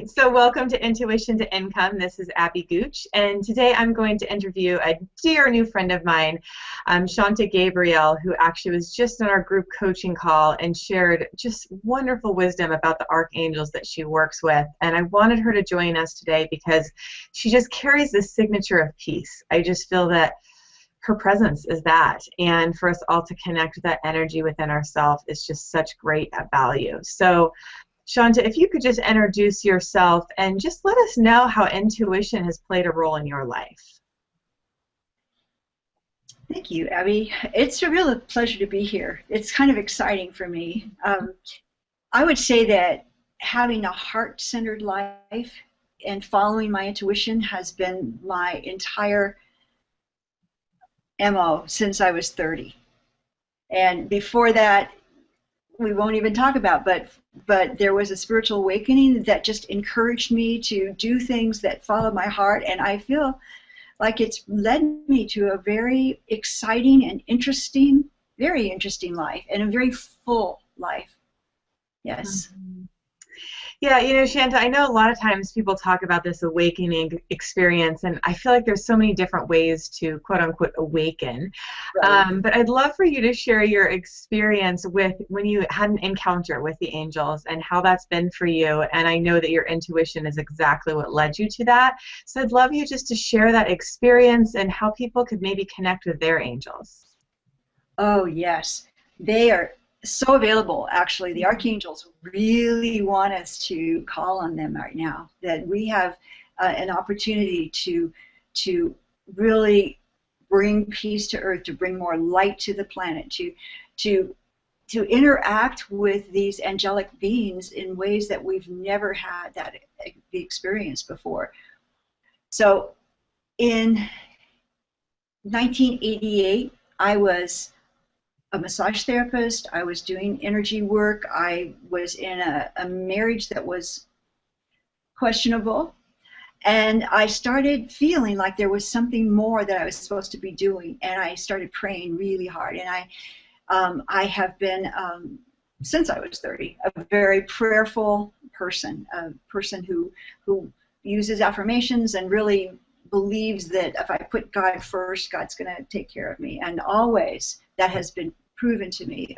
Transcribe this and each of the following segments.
So welcome to Intuition to Income. This is Abby Gooch, and today I'm going to interview a dear new friend of mine, Shanta Gabriel, who actually was just on our group coaching call and shared just wonderful wisdom about the archangels that she works with. And I wanted her to join us today because she just carries this signature of peace. I just feel that her presence is that, and for us all to connect with that energy within ourselves is just such great value. So Shanta, if you could just introduce yourself and just let us know how intuition has played a role in your life. Thank you, Abby. It's a real pleasure to be here. It's kind of exciting for me. I would say that having a heart-centered life and following my intuition has been my entire MO since I was 30. And before that, we won't even talk about, but there was a spiritual awakening that just encouraged me to do things that follow my heart, and I feel like it's led me to a very exciting and interesting, very interesting life, and a very full life. Yes. Yeah, you know, Shanta, I know a lot of times people talk about this awakening experience, and I feel like there's so many different ways to quote-unquote awaken. Right. But I'd love for you to share your experience with when you had an encounter with the angels and how that's been for you. And I know that your intuition is exactly what led you to that. So I'd love you just to share that experience and how people could maybe connect with their angels. Oh, yes. They are so available, actually. The archangels really want us to call on them right now, that we have an opportunity to really bring peace to earth, to bring more light to the planet, to interact with these angelic beings in ways that we've never had that experience before. So in 1988, I was a massage therapist. I was doing energy work. I was in a marriage that was questionable. And I started feeling like there was something more that I was supposed to be doing. And I started praying really hard. And I have been, since I was 30, a very prayerful person, a person who uses affirmations and really believes that if I put God first, God's going to take care of me. And always that has been proven to me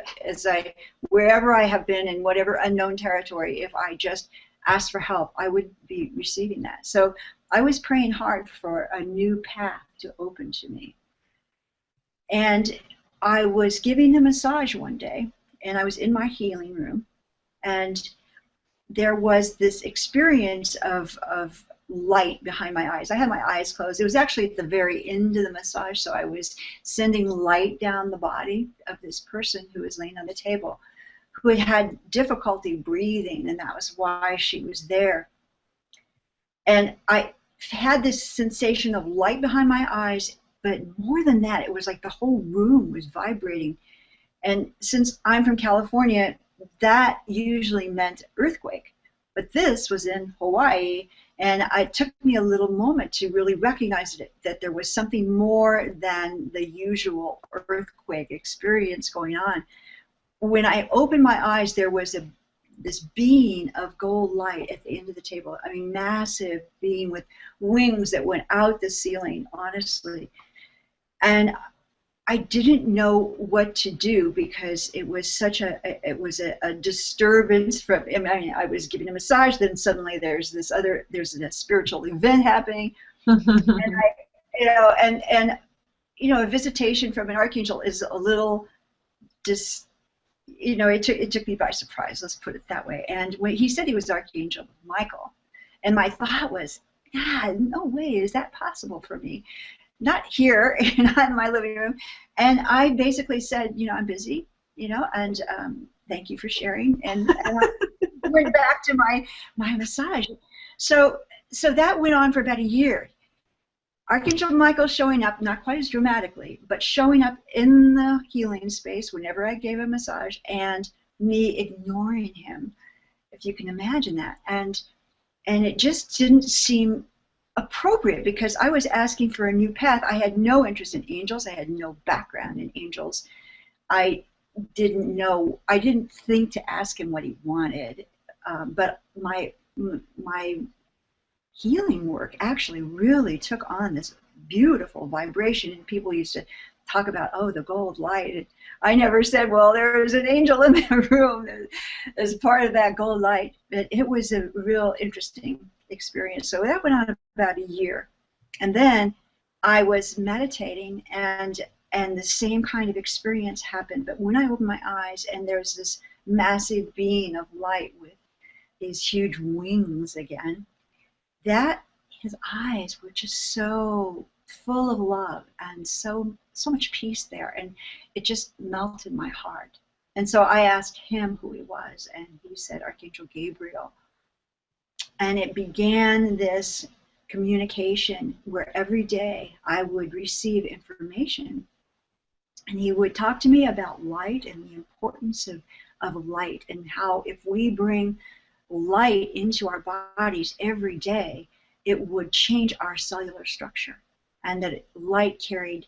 wherever I have been in whatever unknown territory, if I just asked for help, I would be receiving that. So I was praying hard for a new path to open to me. And I was giving a massage one day, and I was in my healing room, and there was this experience of light behind my eyes. I had my eyes closed. It was actually at the very end of the massage, so I was sending light down the body of this person who was laying on the table, who had had difficulty breathing, and that was why she was there. And I had this sensation of light behind my eyes, but more than that, it was like the whole room was vibrating. And since I'm from California, that usually meant earthquake. But this was in Hawaii, and it took me a little moment to really recognize that there was something more than the usual earthquake experience going on. When I opened my eyes, there was this being of gold light at the end of the table. I mean, massive being with wings that went out the ceiling, honestly. And I didn't know what to do because it was such a disturbance from. I mean, I was giving a massage, then suddenly there's a spiritual event happening, and a visitation from an archangel is a little it took me by surprise. Let's put it that way. And when he said he was Archangel Michael, and my thought was, God, no way is that possible for me. Not here, not in my living room. And I basically said, I'm busy, and thank you for sharing. And I went back to my massage. So that went on for about a year. Archangel Michael showing up, not quite as dramatically, but showing up in the healing space whenever I gave a massage, and me ignoring him, if you can imagine that. And it just didn't seem appropriate because I was asking for a new path. I had no interest in angels. I had no background in angels. I didn't think to ask him what he wanted. But my my healing work actually really took on this beautiful vibration, and people used to talk about, oh, the gold light. I never said, well, there was an angel in the room as part of that gold light, but it was a real interesting experience. So that went on about a year, and then I was meditating, and the same kind of experience happened. But when I opened my eyes, and there's this massive being of light with these huge wings again, that his eyes were just so full of love and so much peace there, and it just melted my heart. And so I asked him who he was, and he said Archangel Gabriel. And it began this communication where every day I would receive information, and he would talk to me about light and the importance of light, and how if we bring light into our bodies every day, it would change our cellular structure, and that light carried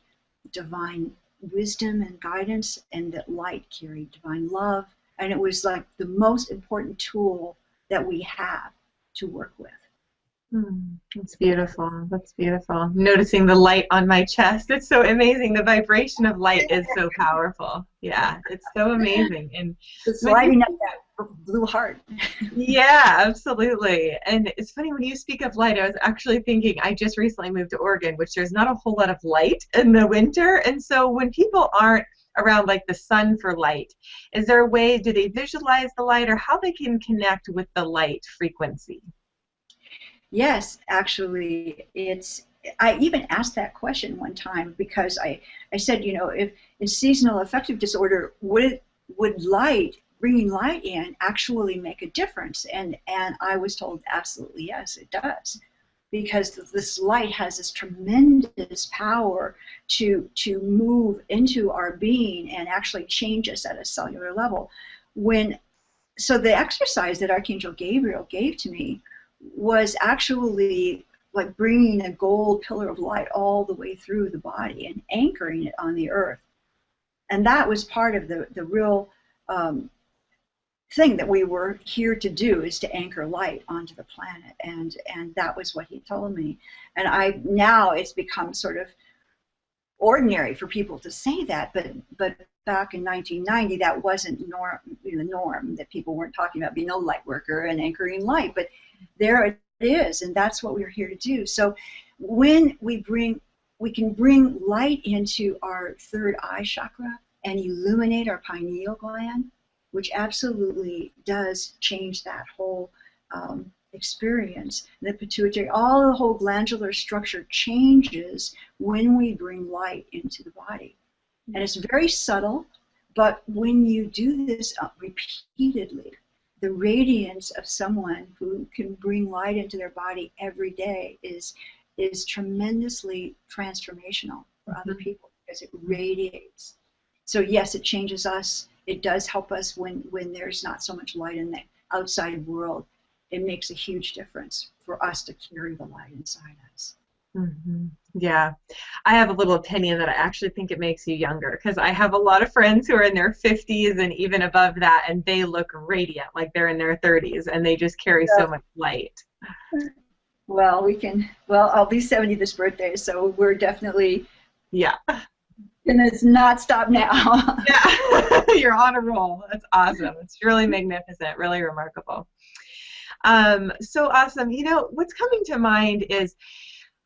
divine wisdom and guidance, and that light carried divine love, and it was like the most important tool that we have to work with. That's beautiful. That's beautiful. Noticing the light on my chest. It's so amazing. The vibration of light is so powerful. Yeah, it's so amazing. And it's lighting up that blue heart. Yeah, absolutely. And it's funny, when you speak of light, I was actually thinking, I just recently moved to Oregon, which there's not a whole lot of light in the winter. And so when people aren't around like the sun for light, is there a way, do they visualize the light, or how they can connect with the light frequency? Yes, actually, I even asked that question one time, because I said, if in seasonal affective disorder, would bringing light in actually make a difference? And I was told absolutely yes, it does, because this light has this tremendous power to move into our being and actually change us at a cellular level. So the exercise that Archangel Gabriel gave to me was actually like bringing a gold pillar of light all the way through the body and anchoring it on the earth. And that was part of the real thing that we were here to do, is to anchor light onto the planet. And that was what he told me. And now it's become sort of ordinary for people to say that, but back in 1990, that wasn't the norm, that people weren't talking about being a light worker and anchoring light. But there it is, and that's what we're here to do. So when we can bring light into our third eye chakra and illuminate our pineal gland, which absolutely does change that whole experience. The pituitary, the whole glandular structure changes when we bring light into the body. And it's very subtle, but when you do this repeatedly, the radiance of someone who can bring light into their body every day is tremendously transformational for other people, because it radiates. So yes, it changes us. It does help us when there's not so much light in the outside world. It makes a huge difference for us to carry the light inside us. Mm-hmm. Yeah, I have a little opinion that I actually think it makes you younger, because I have a lot of friends who are in their 50s and even above that, and they look radiant, like they're in their 30s, and they just carry so much light. Well, I'll be 70 this birthday, so we're definitely gonna not stop now. Yeah, you're on a roll. That's awesome. It's really magnificent, really remarkable. So awesome. What's coming to mind is,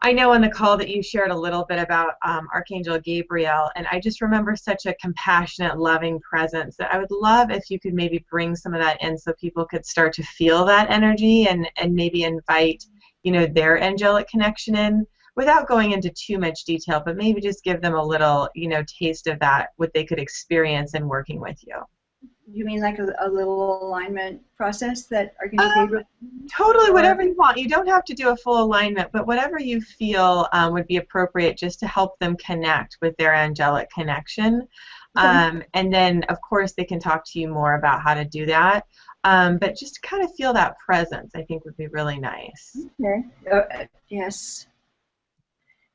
I know on the call that you shared a little bit about Archangel Gabriel, and I just remember such a compassionate, loving presence that I would love if you could maybe bring some of that in, so people could start to feel that energy and maybe invite, their angelic connection in, without going into too much detail, but maybe just give them a little, taste of that, what they could experience in working with you. You mean like a little alignment process that Archangel Gabriel? Totally, whatever you want. You don't have to do a full alignment, but whatever you feel would be appropriate, just to help them connect with their angelic connection. And then, of course, they can talk to you more about how to do that. But just to kind of feel that presence, I think, would be really nice. Okay. Yes.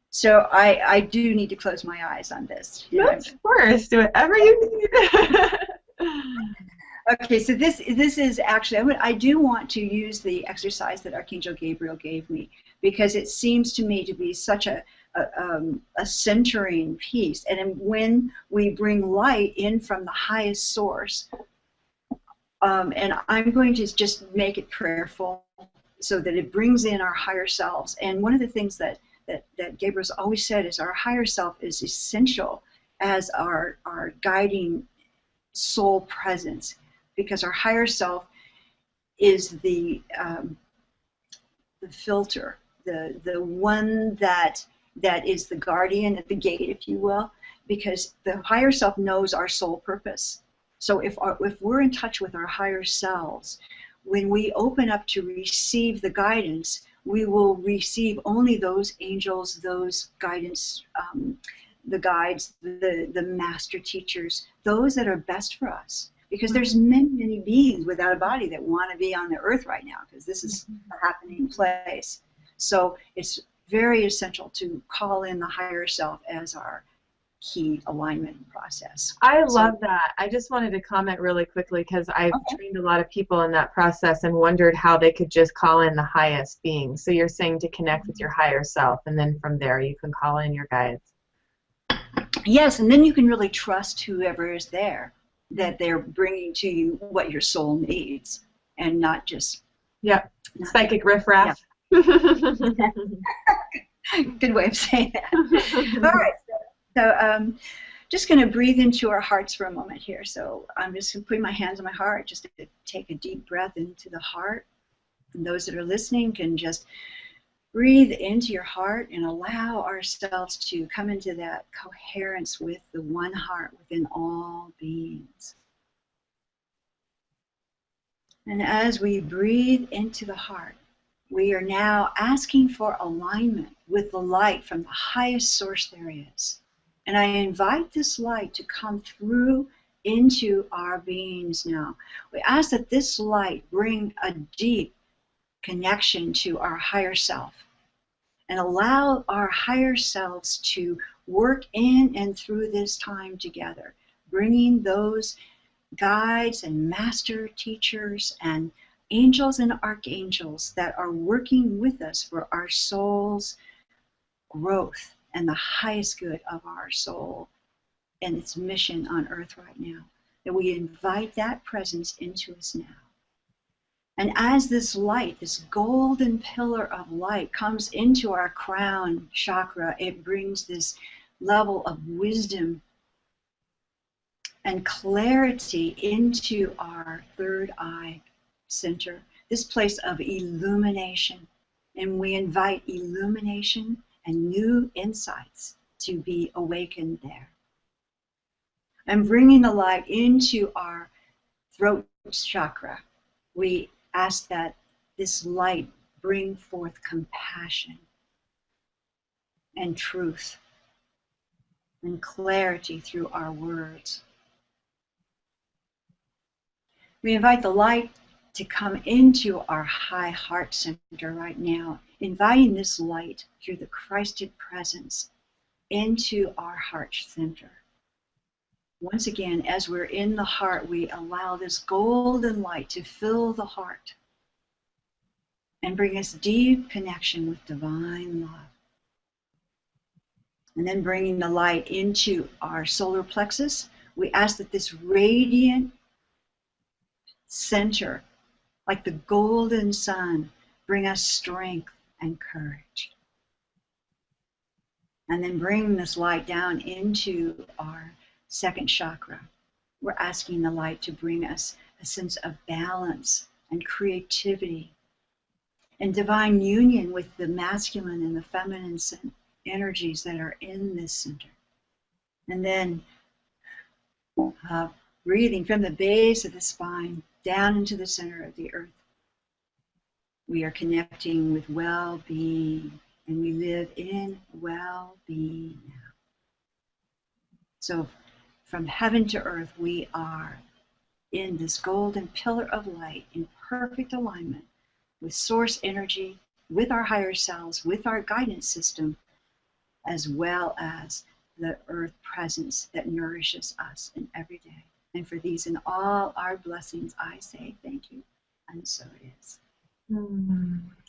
So I do need to close my eyes on this. Yes, of course. Do whatever you need. Okay, so this is actually, I do want to use the exercise that Archangel Gabriel gave me, because it seems to me to be such a centering piece. And when we bring light in from the highest source, and I'm going to just make it prayerful so that it brings in our higher selves. And one of the things that Gabriel's always said is our higher self is essential as our guiding soul presence, because our higher self is the filter, the one that is the guardian at the gate, if you will, because the higher self knows our soul purpose. So if we're in touch with our higher selves, when we open up to receive the guidance, we will receive only those angels, those guidance, the guides, the master teachers, those that are best for us. Because there's many beings without a body that want to be on the earth right now, because this is a happening place. So it's very essential to call in the higher self as our key alignment process. I love that. I just wanted to comment really quickly because I've trained a lot of people in that process and wondered how they could just call in the highest being. So you're saying to connect with your higher self, and then from there you can call in your guides. Yes, and then you can really trust whoever is there, that they're bringing to you what your soul needs, and not just psychic riffraff. Yeah. Good way of saying that. All right, so just going to breathe into our hearts for a moment here. So I'm just going to put my hands on my heart, just to take a deep breath into the heart. And those that are listening can just breathe into your heart and allow ourselves to come into that coherence with the one heart within all beings. And as we breathe into the heart, we are now asking for alignment with the light from the highest source there is. And I invite this light to come through into our beings now. We ask that this light bring a deep connection to our higher self, and allow our higher selves to work in and through this time together, bringing those guides and master teachers and angels and archangels that are working with us for our soul's growth and the highest good of our soul and its mission on earth right now. That we invite that presence into us now. And as this light, this golden pillar of light, comes into our crown chakra, it brings this level of wisdom and clarity into our third eye center, this place of illumination. And we invite illumination and new insights to be awakened there. And bringing the light into our throat chakra, we ask that this light bring forth compassion and truth and clarity through our words. We invite the light to come into our high heart center right now, inviting this light through the Christed presence into our heart center. Once again, as we're in the heart, we allow this golden light to fill the heart and bring us deep connection with divine love. And then bringing the light into our solar plexus, we ask that this radiant center, like the golden sun, bring us strength and courage. And then bring this light down into our second chakra. We're asking the light to bring us a sense of balance and creativity and divine union with the masculine and the feminine energies that are in this center. And then breathing from the base of the spine down into the center of the earth. We are connecting with well-being, and we live in well-being now. So from heaven to earth, we are in this golden pillar of light in perfect alignment with source energy, with our higher selves, with our guidance system, as well as the earth presence that nourishes us in every day. And for these and all our blessings, I say thank you. And so it is.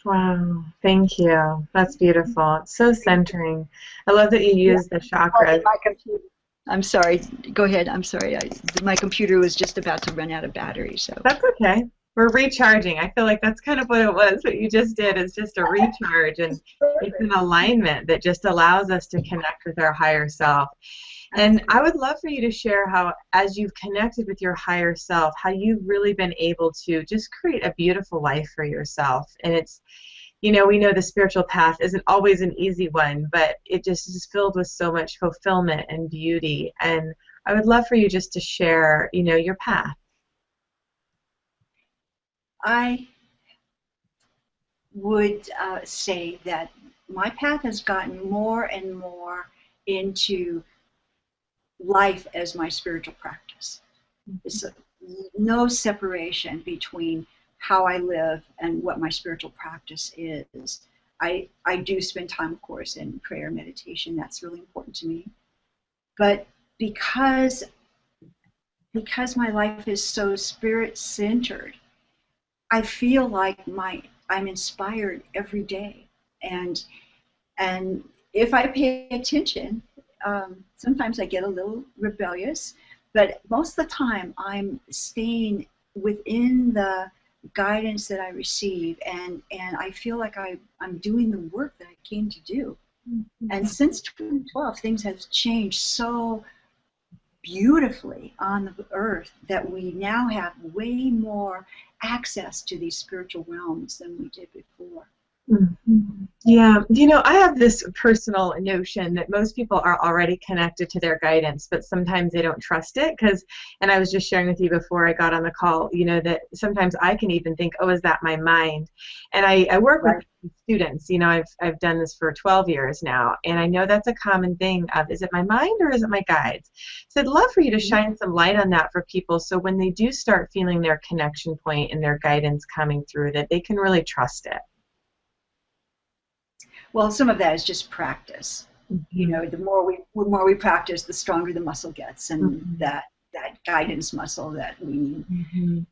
Wow, thank you. That's beautiful. It's so centering. I love that you use the chakras. My computer. I'm sorry. Go ahead. I'm sorry. My computer was just about to run out of battery. So That's okay. We're recharging. I feel like that's kind of what it was. What you just did is just a recharge, and it's an alignment that just allows us to connect with our higher self. And I would love for you to share how, as you've connected with your higher self, how you've really been able to just create a beautiful life for yourself. And it's, we know the spiritual path isn't always an easy one, but it just is filled with so much fulfillment and beauty. And I would love for you just to share, your path. I would say that my path has gotten more and more into life as my spiritual practice. There's no separation between how I live and what my spiritual practice is. I do spend time, of course, in prayer, meditation. That's really important to me. But because my life is so spirit-centered, I feel like I'm inspired every day. And if I pay attention, sometimes I get a little rebellious, but most of the time I'm staying within the guidance that I receive, and I feel like I'm doing the work that I came to do. And since 2012, things have changed so beautifully on the earth that we now have way more access to these spiritual realms than we did before. Mm-hmm. Yeah, I have this personal notion that most people are already connected to their guidance, but sometimes they don't trust it and I was just sharing with you before I got on the call, that sometimes I can even think, oh, is that my mind? And I work with students, I've done this for 12 years now, and I know that's a common thing of, is it my mind or is it my guides? So I'd love for you to shine some light on that for people, so when they do start feeling their connection point and their guidance coming through, that they can really trust it. Well, some of that is just practice. Mm-hmm. The more we practice, the stronger the muscle gets, and that guidance muscle that we need. Mm-hmm.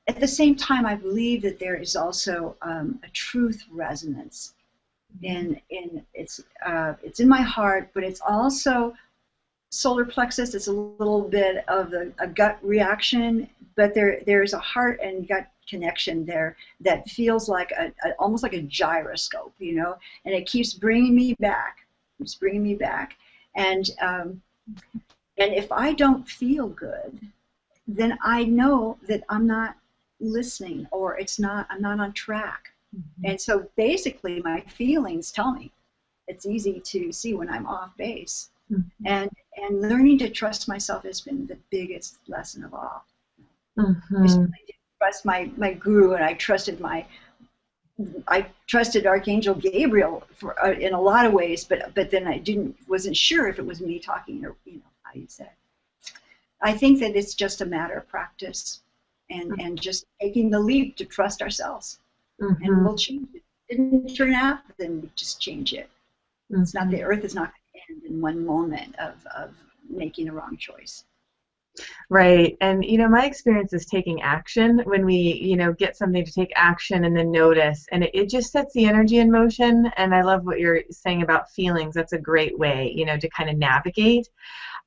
At the same time, I believe that there is also a truth resonance. In it's in my heart, but it's also solar plexus. It's a little bit of a gut reaction, but there's a heart and gut connection there that feels like almost like a gyroscope, and it keeps bringing me back. And if I don't feel good, then I know that I'm not listening, or I'm not on track. And so basically my feelings tell me. It's easy to see when I'm off base. And learning to trust myself has been the biggest lesson of all. I certainly didn't trust my guru, and I trusted Archangel Gabriel in a lot of ways, but then I wasn't sure if it was me talking, or how you said. I think that it's just a matter of practice and just taking the leap to trust ourselves, and we'll change it. If it didn't turn out, then we just change it. It's not, the earth is not going to end in one moment of making a wrong choice. Right. And, my experience is taking action when we, get something to take action and then notice. And it just sets the energy in motion. And I love what you're saying about feelings. That's a great way, to kind of navigate.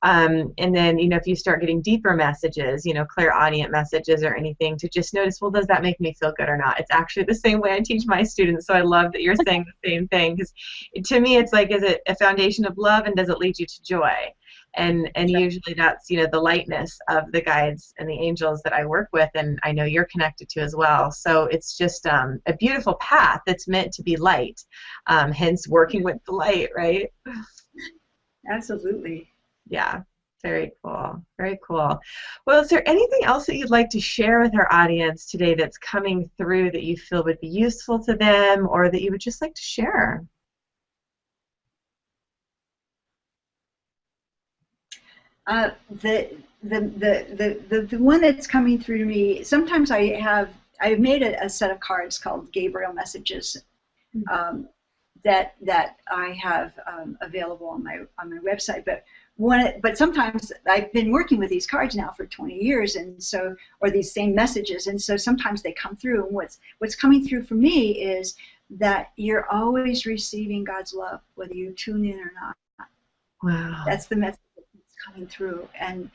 And then, if you start getting deeper messages, clairaudient messages or anything, to just notice, well, does that make me feel good or not? It's actually the same way I teach my students. So I love that you're saying the same thing. Because to me, it's like, is it a foundation of love, and does it lead you to joy? And usually that's, the lightness of the guides and the angels that I work with, and I know you're connected to as well. So it's just a beautiful path that's meant to be light, hence working with the light, right? Absolutely. Yeah, very cool. Very cool. Well, is there anything else that you'd like to share with our audience today that's coming through that you feel would be useful to them, or that you would just like to share? The one that's coming through to me, sometimes I've made a set of cards called Gabriel messages, that I have available on my website. But sometimes I've been working with these cards now for 20 years, and so, or these same messages, and so sometimes they come through. And what's coming through for me is that you're always receiving God's love, whether you tune in or not. Wow. That's the message that's coming through, and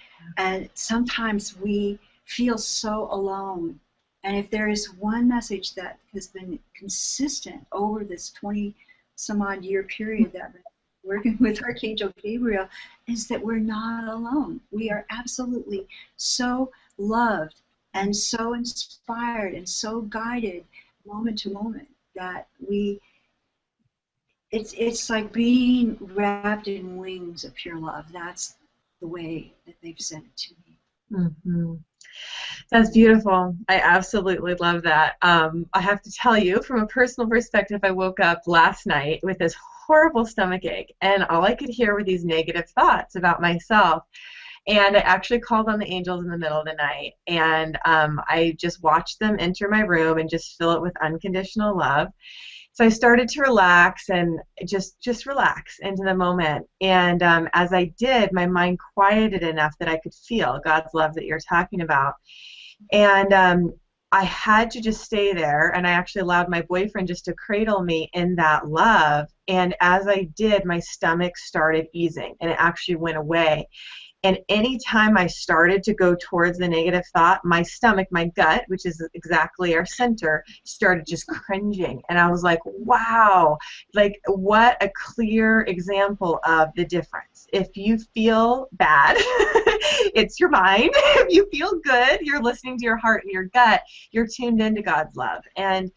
sometimes we feel so alone. And if there is one message that has been consistent over this 20 some odd year period that I've been working with Archangel Gabriel, is that we're not alone. We are absolutely so loved and so inspired and so guided moment to moment that it's like being wrapped in wings of pure love. That's the way that they've said it to me. Mm-hmm. That's beautiful. I absolutely love that. I have to tell you, from a personal perspective, I woke up last night with this horrible stomach ache, and all I could hear were these negative thoughts about myself. And I actually called on the angels in the middle of the night, and I just watched them enter my room and just fill it with unconditional love. So I started to relax and just relax into the moment. And as I did, my mind quieted enough that I could feel God's love that you're talking about. And I had to just stay there, and I actually allowed my boyfriend just to cradle me in that love. And as I did, my stomach started easing, and it actually went away. And anytime I started to go towards the negative thought, my stomach, my gut, which is exactly our center, started just cringing. And I was like, wow, like what a clear example of the difference. If you feel bad, it's your mind. If you feel good, you're listening to your heart and your gut, you're tuned into God's love. And,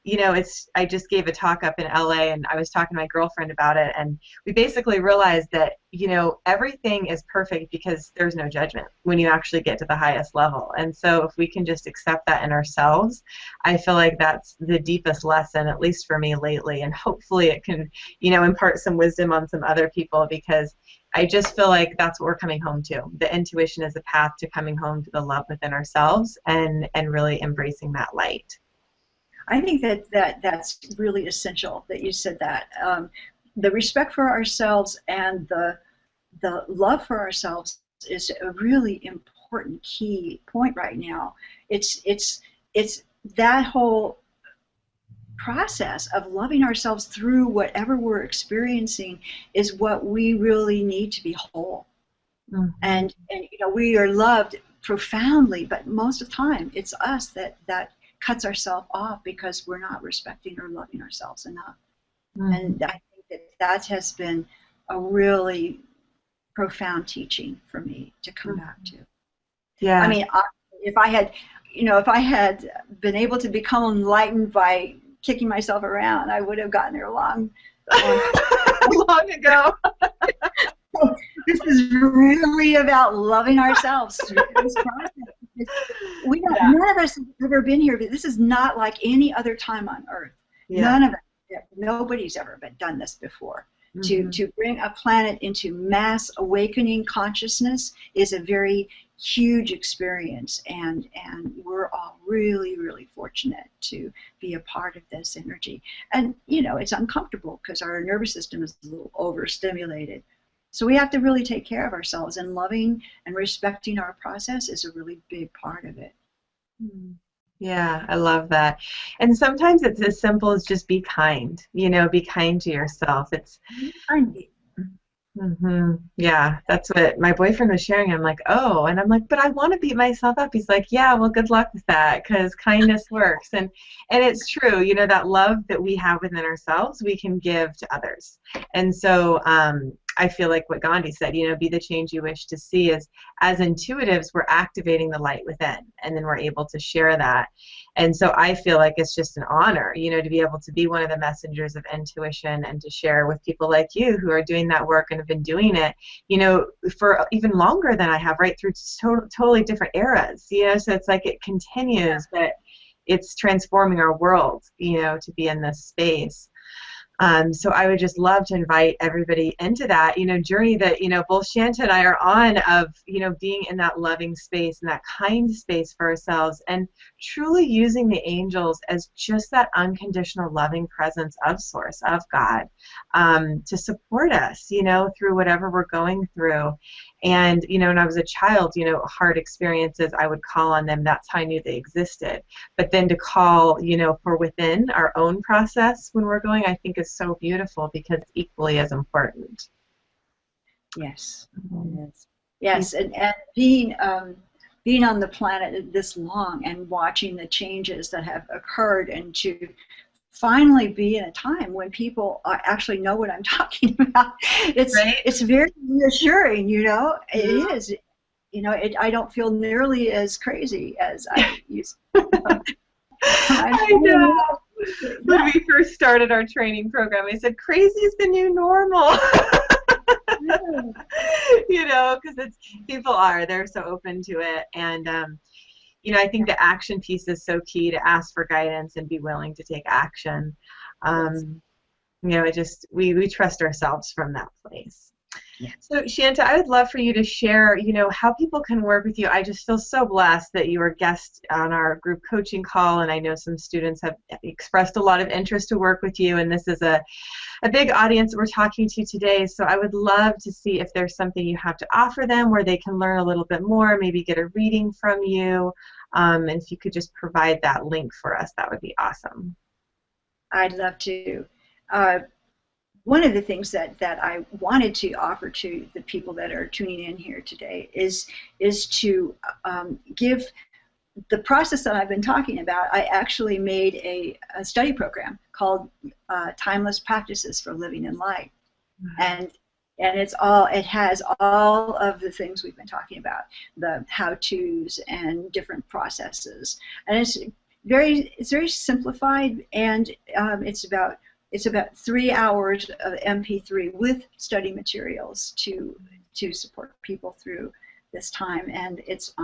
you know, I just gave a talk up in LA, and I was talking to my girlfriend about it, and we basically realized that, you know, everything is perfect because there's no judgment when you actually get to the highest level. And so if we can just accept that in ourselves, I feel like that's the deepest lesson, at least for me lately. And hopefully it can, you know, impart some wisdom on some other people, because I just feel like that's what we're coming home to. The intuition is a path to coming home to the love within ourselves and really embracing that light. I think that's really essential that you said that. The respect for ourselves and the love for ourselves is a really important key point right now. It's that whole process of loving ourselves through whatever we're experiencing is what we really need to be whole. Mm-hmm. And you know, we are loved profoundly, but most of the time it's us that cuts ourselves off because we're not respecting or loving ourselves enough. Mm-hmm. And I think that has been a really profound teaching for me to come back to. Yeah. I mean, if I had been able to become enlightened by kicking myself around, I would have gotten there long ago. This is really about loving ourselves through this process. None of us have ever been here, but this is not like any other time on Earth. Yeah. None of it. Nobody's ever done this before. Mm-hmm. To bring a planet into mass awakening consciousness is a very huge experience, and we're all really, really fortunate to be a part of this energy. And you know, it's uncomfortable because our nervous system is a little overstimulated. So we have to really take care of ourselves, and loving and respecting our process is a really big part of it. Yeah, I love that. And sometimes it's as simple as just be kind, you know, be kind to yourself. It's mm-hmm. Yeah, that's what my boyfriend was sharing. I'm like, oh, and I'm like, but I want to beat myself up. He's like, yeah, well, good luck with that, because kindness works. And it's true, you know, that love that we have within ourselves, we can give to others. And so I feel like what Gandhi said, you know, be the change you wish to see, is as intuitives, we're activating the light within, and then we're able to share that. And so I feel like it's just an honor, you know, to be able to be one of the messengers of intuition and to share with people like you who are doing that work and have been doing it, you know, for even longer than I have, right through totally different eras, you know, so it's like it continues, but it's transforming our world, you know, to be in this space. So I would just love to invite everybody into that, journey that, both Shanta and I are on of, being in that loving space and that kind space for ourselves, and truly using the angels as just that unconditional loving presence of Source, of God, to support us, through whatever we're going through. And, when I was a child, hard experiences, I would call on them. That's how I knew they existed. But then to call, for within our own process when we're going, I think is so beautiful, because it's equally as important. Yes. Yes, and being on the planet this long and watching the changes that have occurred, and to finally be in a time when people actually know what I'm talking about. It's very reassuring, It is. I don't feel nearly as crazy as I used to. I know. When we first started our training program, I said, crazy is the new normal. Because they're so open to it. And I think the action piece is so key, to ask for guidance and be willing to take action. We trust ourselves from that place. Yes. So Shanta, I would love for you to share, how people can work with you. I just feel so blessed that you were a guest on our group coaching call, and I know some students have expressed a lot of interest to work with you, and this is a big audience that we're talking to today. So I would love to see if there's something you have to offer them where they can learn a little bit more, maybe get a reading from you, and if you could just provide that link for us, that would be awesome. I'd love to. One of the things that I wanted to offer to the people that are tuning in here today is to give the process that I've been talking about. I actually made a study program called Timeless Practices for Living in Light, and it has all of the things we've been talking about, the how-tos and different processes, and it's very simplified, and it's about 3 hours of MP3 with study materials to support people through this time, and it's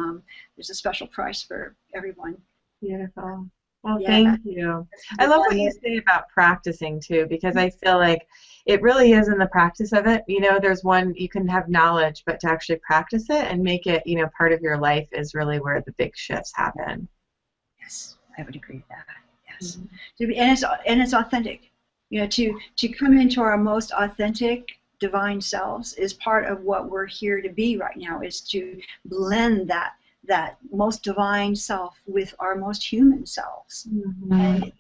there's a special price for everyone. Beautiful. Well, thank you. I love what you say about practicing too, because I feel like it really is in the practice of it. There's one, you can have knowledge, but to actually practice it and make it, part of your life is really where the big shifts happen. Yes, I would agree with that. Yes, and it's authentic. To come into our most authentic divine selves is part of what we're here to be right now, is to blend that most divine self with our most human selves. And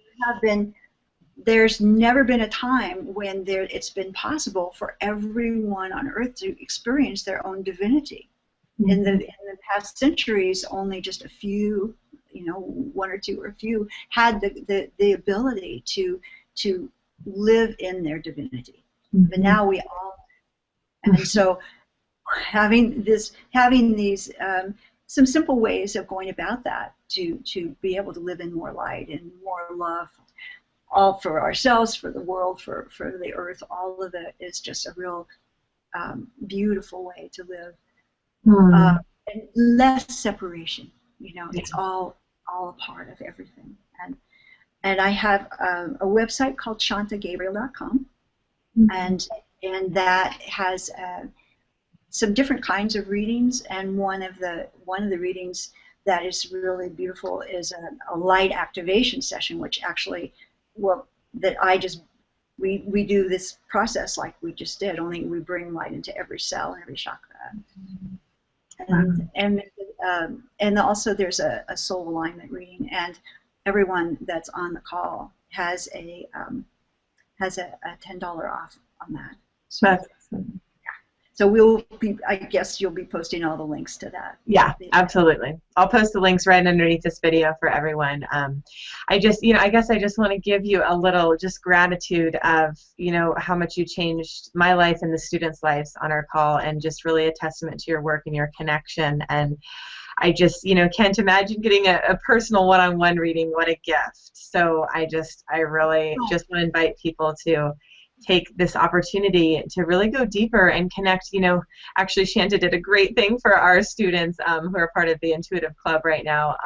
there's never been a time when it's been possible for everyone on earth to experience their own divinity. In the past centuries, only just a few, one or two or a few, had the ability to live in their divinity. But now we all, and so having these some simple ways of going about that to be able to live in more light and more love, all for ourselves, for the world, for the earth, all of it is just a real beautiful way to live. And less separation, it's all a part of everything. And I have a website called shantagabriel.com, and that has some different kinds of readings. And one of the readings that is really beautiful is a light activation session, which actually, we do this process like we just did, only we bring light into every cell and every chakra. And also there's a soul alignment reading, and everyone that's on the call has a $10 off on that. So, that's awesome. So I guess you'll be posting all the links to that. Yeah, absolutely. I'll post the links right underneath this video for everyone. I guess I just want to give you a little just gratitude of, how much you changed my life and the students' lives on our call, and just really a testament to your work and your connection. And I just, can't imagine getting a personal one-on-one reading. What a gift. So I really just want to invite people to take this opportunity to really go deeper and connect. Actually, Shanta did a great thing for our students who are part of the Intuitive Club right now.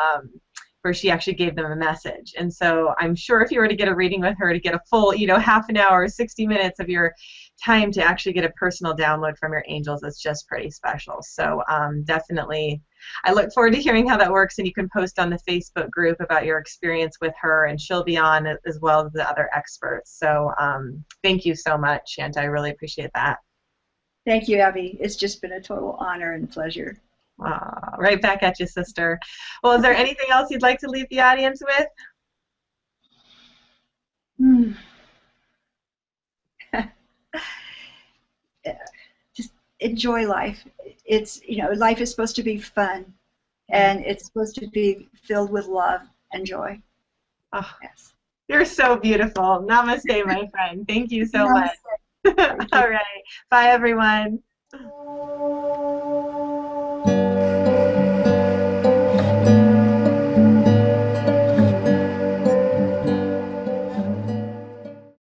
where she actually gave them a message. And so I'm sure if you were to get a reading with her, to get a full, half an hour, 60 minutes of your time to actually get a personal download from your angels, it's just pretty special. So definitely, I look forward to hearing how that works, and you can post on the Facebook group about your experience with her, and she'll be on as well as the other experts. So thank you so much, Shanta. I really appreciate that. Thank you, Abby. It's just been a total honor and pleasure. Right back at you, sister. Well, is there anything else you'd like to leave the audience with? Just enjoy life. It's, life is supposed to be fun, and it's supposed to be filled with love and joy. Oh, yes. You're so beautiful. Namaste, my friend. Thank you so much. All right. Bye, everyone.